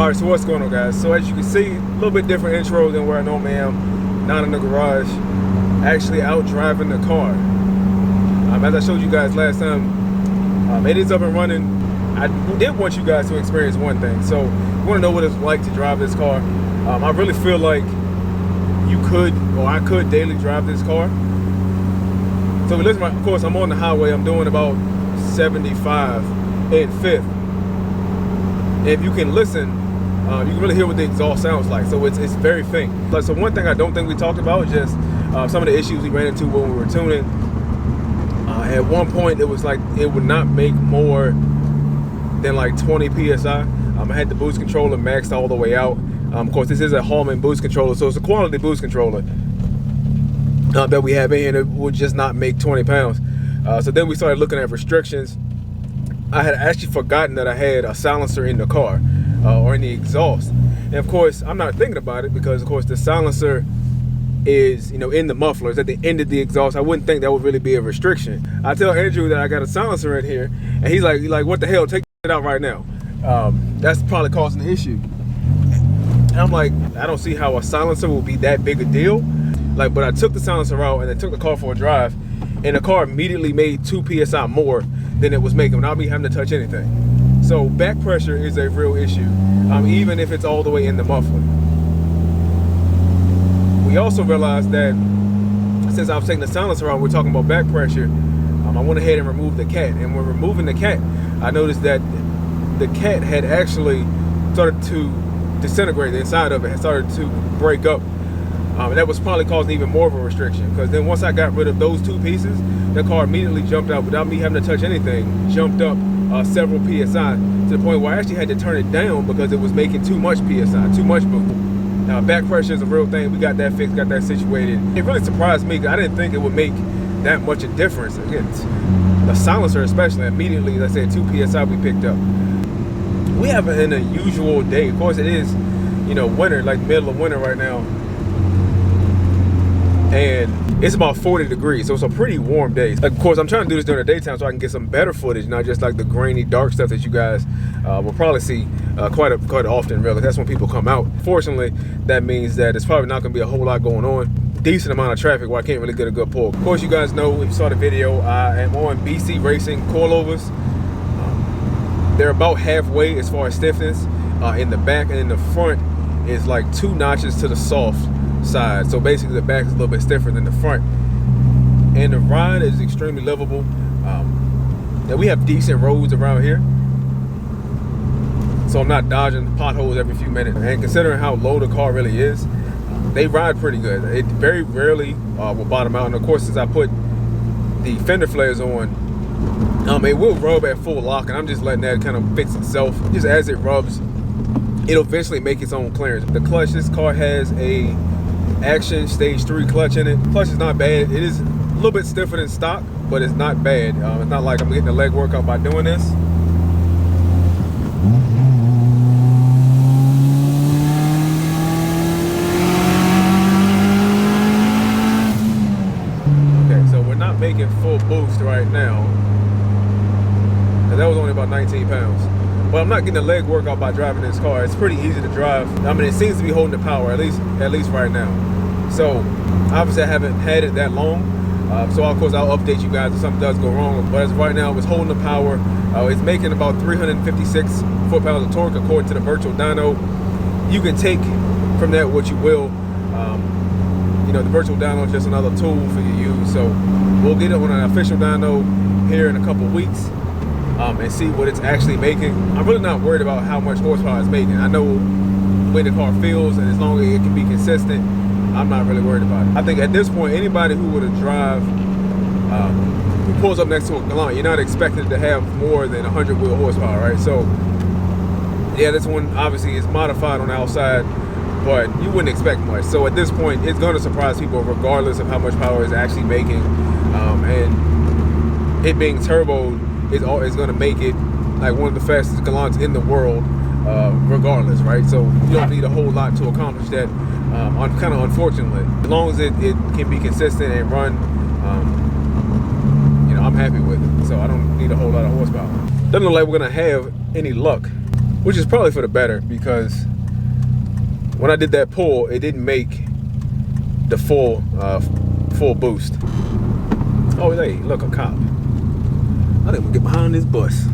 Alright, so what's going on, guys? So as you can see, a little bit different intro than where I normally am. Not in the garage, actually out driving the car. As I showed you guys last time, it is up and running. I did want you guys to experience one thing. So you want to know what it's like to drive this car. I really feel like you could, or I could daily drive this car. So listen, of course, I'm on the highway. I'm doing about 75 and 5th. If you can listen, you can really hear what the exhaust sounds like. So it's very faint. So one thing I don't think we talked about is just some of the issues we ran into when we were tuning. At one point, it was like it would not make more than like 20 psi. I had the boost controller maxed all the way out. Of course, this is a Hallman boost controller, so it's a quality boost controller that we have in here. It would just not make 20 pounds. So then we started looking at restrictions. I had actually forgotten that I had a silencer in the car or in the exhaust. And of course, I'm not thinking about it because, of course, the silencer is, in the mufflers at the end of the exhaust. I wouldn't think that would really be a restriction. I tell Andrew that I got a silencer in here, and he's like, what the hell? Take it out right now. That's probably causing the issue. And I'm like, I don't see how a silencer will be that big a deal. But I took the silencer out and I took the car for a drive, and the car immediately made 2 psi more than it was making without me having to touch anything. So back pressure is a real issue, even if it's all the way in the muffler. We also realized that since I was taking the silencer out, we're talking about back pressure, I went ahead and removed the cat. And when removing the cat, I noticed that the cat had actually started to disintegrate. The inside of it had started to break up. And that was probably causing even more of a restriction, because then once I got rid of those 2 pieces, the car immediately jumped out without me having to touch anything, jumped up several psi to the point where I actually had to turn it down because it was making too much psi, too much boost. Now, back pressure is a real thing. We got that fixed, got that situated. It really surprised me because I didn't think it would make that much a difference. Again, the silencer especially, immediately, let's say 2 psi we picked up. We have an unusual day. Of course, it is, winter, like middle of winter right now. And it's about 40 degrees, so it's a pretty warm day. Of course, I'm trying to do this during the daytime so I can get some better footage, not just like the grainy, dark stuff that you guys will probably see quite often, really. That's when people come out. Fortunately, that means that it's probably not going to be a whole lot going on. Decent amount of traffic where I can't really get a good pull. Of course, you guys know, if you saw the video, I am on BC Racing coilovers. They're about halfway as far as stiffness in the back, and in the front is like 2 notches to the soft side. So basically the back is a little bit stiffer than the front, and the ride is extremely livable. And we have decent roads around here, so I'm not dodging potholes every few minutes. And considering how low the car really is, they ride pretty good. It very rarely will bottom out. And of course, since I put the fender flares on, it will rub at full lock, and I'm just letting that kind of fix itself. Just as it rubs, it'll eventually make its own clearance. The clutch, this car has a Action stage 3 clutch in it. Clutch is not bad. It is a little bit stiffer than stock, but it's not bad. It's not like I'm getting a leg workout by doing this. Okay, so we're not making full boost right now, and that was only about 19 pounds. But I'm not getting a leg workout by driving this car. It's pretty easy to drive. It seems to be holding the power, at least right now. So obviously I haven't had it that long. So of course I'll update you guys if something does go wrong. But as of right now, it's holding the power. It's making about 356 foot-pounds of torque according to the virtual dyno. You can take from that what you will. The virtual dyno is just another tool for you to use. So we'll get it on an official dyno here in a couple weeks. And see what it's actually making. I'm really not worried about how much horsepower it's making. I know when the car feels, and as long as it can be consistent, I'm not really worried about it. I think at this point, anybody who would drive, who pulls up next to a Galant, you're not expected to have more than 100 wheel horsepower, right? So, yeah, this one obviously is modified on the outside, but you wouldn't expect much. So at this point, it's going to surprise people regardless of how much power it's actually making. And it being turbo is going to make it like one of the fastest Galants in the world, regardless, right? So you don't need a whole lot to accomplish that, kind of unfortunately. As long as it can be consistent and run, I'm happy with it. So I don't need a whole lot of horsepower. Doesn't look like we're going to have any luck which is probably for the better, because when I did that pull, it didn't make the full boost. Oh, hey, look, a cop. I think we'll get behind this bus.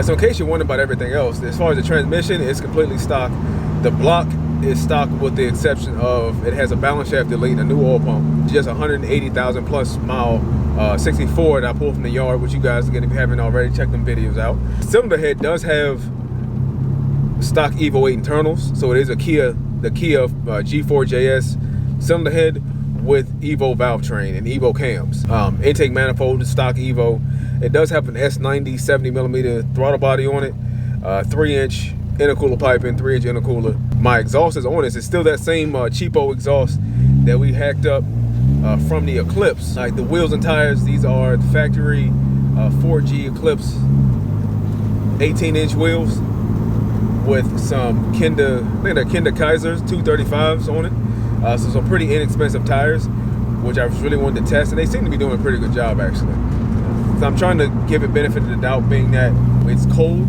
So in case you're wondering about everything else, as far as the transmission, it's completely stock. The block is stock with the exception of it has a balance shaft delete, a new oil pump, just 180,000 plus mile 64 that I pulled from the yard, which you guys are going to be having already. Check them videos out. Cylinder head does have stock Evo 8 internals, so it is the Kia G4js cylinder head with Evo valve train and Evo cams. Intake manifold is stock Evo. It does have an S90 70mm throttle body on it, 3-inch intercooler piping, 3-inch intercooler. My exhaust is on this. It's still that same cheapo exhaust that we hacked up from the Eclipse. Like the wheels and tires, these are the factory 4G Eclipse 18-inch wheels with some Kinder, I think they're Kinder Kaisers 235s on it. So some pretty inexpensive tires, which I really wanted to test, and they seem to be doing a pretty good job actually. So I'm trying to give it benefit of the doubt, being that it's cold.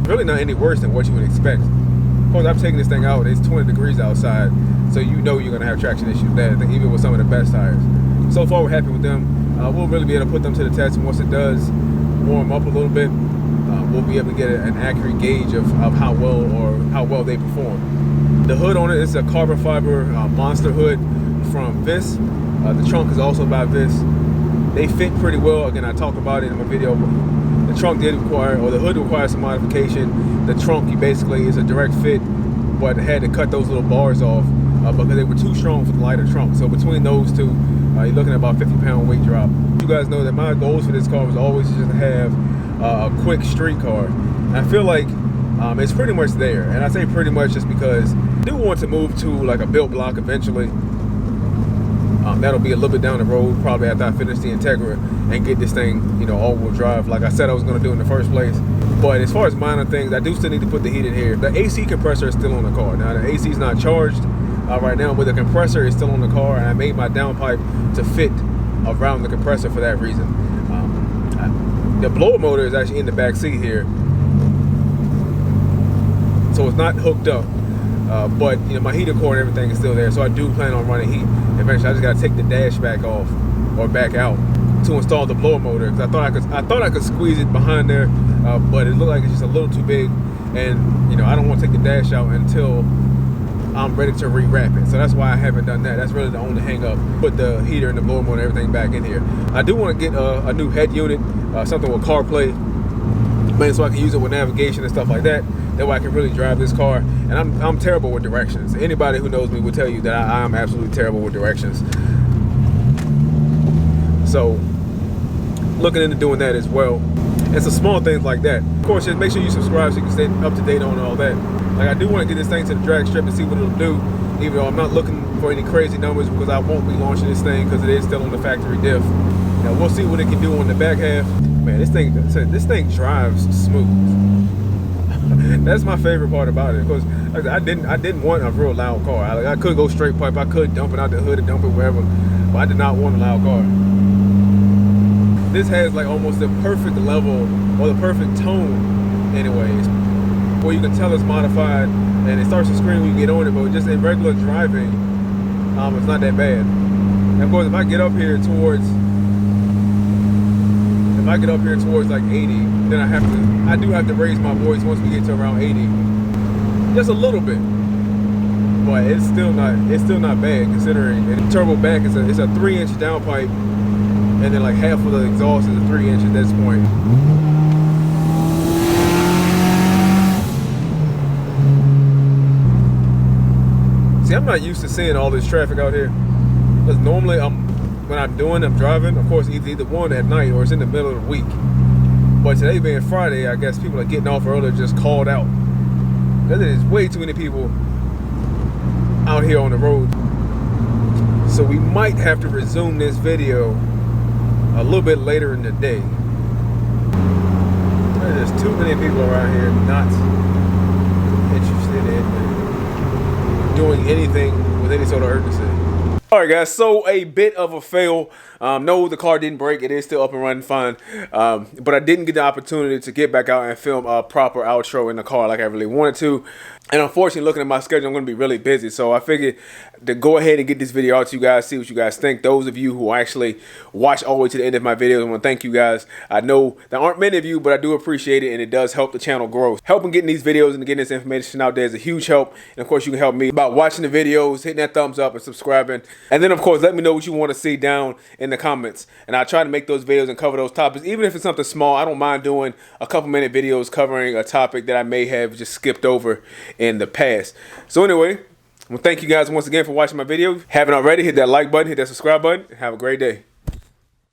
Really not any worse than what you would expect. Of course, I'm taking this thing out, it's 20 degrees outside, so you know you're gonna have traction issues there, even with some of the best tires. So far, we're happy with them. We'll really be able to put them to the test, and once it does warm up a little bit, we'll be able to get an accurate gauge of how well they perform. The hood on it is a carbon fiber monster hood from Vis. The trunk is also by Vis. They fit pretty well. Again, I talked about it in my video. The trunk did require, or the hood requires some modification. The trunk, basically is a direct fit, but had to cut those little bars off because they were too strong for the lighter trunk. So between those two, you're looking at about 50-pound weight drop. You guys know that my goals for this car was always just to have a quick street car. And I feel like it's pretty much there. And I say pretty much just because I do want to move to like a built block eventually. That'll be a little bit down the road, probably after I finish the Integra and get this thing, you know, all-wheel drive like I said I was going to do in the first place. But as far as minor things, I do still need to put the heat in here. The AC compressor is still on the car. Now, the AC is not charged right now, but the compressor is still on the car, and I made my downpipe to fit around the compressor for that reason. The blower motor is actually in the back seat here, so it's not hooked up. But you know, my heater core and everything is still there, so I do plan on running heat eventually. I just gotta take the dash back off or back out to install the blower motor, because I thought I could squeeze it behind there, but it looked like it's just a little too big, and you know, I don't want to take the dash out until I'm ready to rewrap it. So that's why I haven't done that. That's really the only hang up. Put the heater and the blower motor and everything back in here. I do want to get a new head unit, something with CarPlay, so I can use it with navigation and stuff like that. That way I can really drive this car. And I'm terrible with directions. Anybody who knows me will tell you that I'm absolutely terrible with directions. So looking into doing that as well. And some small things like that. Of course, just make sure you subscribe so you can stay up to date on all that. Like, I do want to get this thing to the drag strip and see what it'll do, even though I'm not looking for any crazy numbers, because I won't be launching this thing because it is still on the factory diff. Now we'll see what it can do on the back half. Man, this thing drives smooth. That's my favorite part about it, because I didn't want a real loud car. I could go straight pipe, I could dump it out the hood and dump it wherever, but I did not want a loud car. This has like almost the perfect level, or the perfect tone anyways, where you can tell it's modified and it starts to scream when you get on it, but just in regular driving, it's not that bad. And of course, if I get up here towards like 80, then I do have to raise my voice once we get to around 80, just a little bit. But it's still not bad considering. And the turbo back is a 3-inch downpipe, and then like half of the exhaust is a 3-inch at this point. See, I'm not used to seeing all this traffic out here, because normally when I'm driving, of course, either one at night or it's in the middle of the week. But today being Friday, I guess people are getting off early, just called out. There's way too many people out here on the road. So we might have to resume this video a little bit later in the day. There's too many people around here not interested in doing anything with any sort of urgency. All right, guys, so a bit of a fail. No, the car didn't break. It is still up and running fine. But I didn't get the opportunity to get back out and film a proper outro in the car like I really wanted to. And unfortunately, looking at my schedule, I'm going to be really busy. So I figured to go ahead and get this video out to you guys, see what you guys think. Those of you who actually watch all the way to the end of my videos, I want to thank you guys. I know there aren't many of you, but I do appreciate it, and it does help the channel grow. Helping getting these videos and getting this information out there is a huge help. And of course, you can help me by watching the videos, hitting that thumbs up, and subscribing. And then, of course, let me know what you want to see down in the comments. And I try to make those videos and cover those topics. Even if it's something small, I don't mind doing a couple-minute videos covering a topic that I may have just skipped over in the past. So anyway, well, thank you guys once again for watching my video. If you haven't already, hit that like button, hit that subscribe button, and have a great day.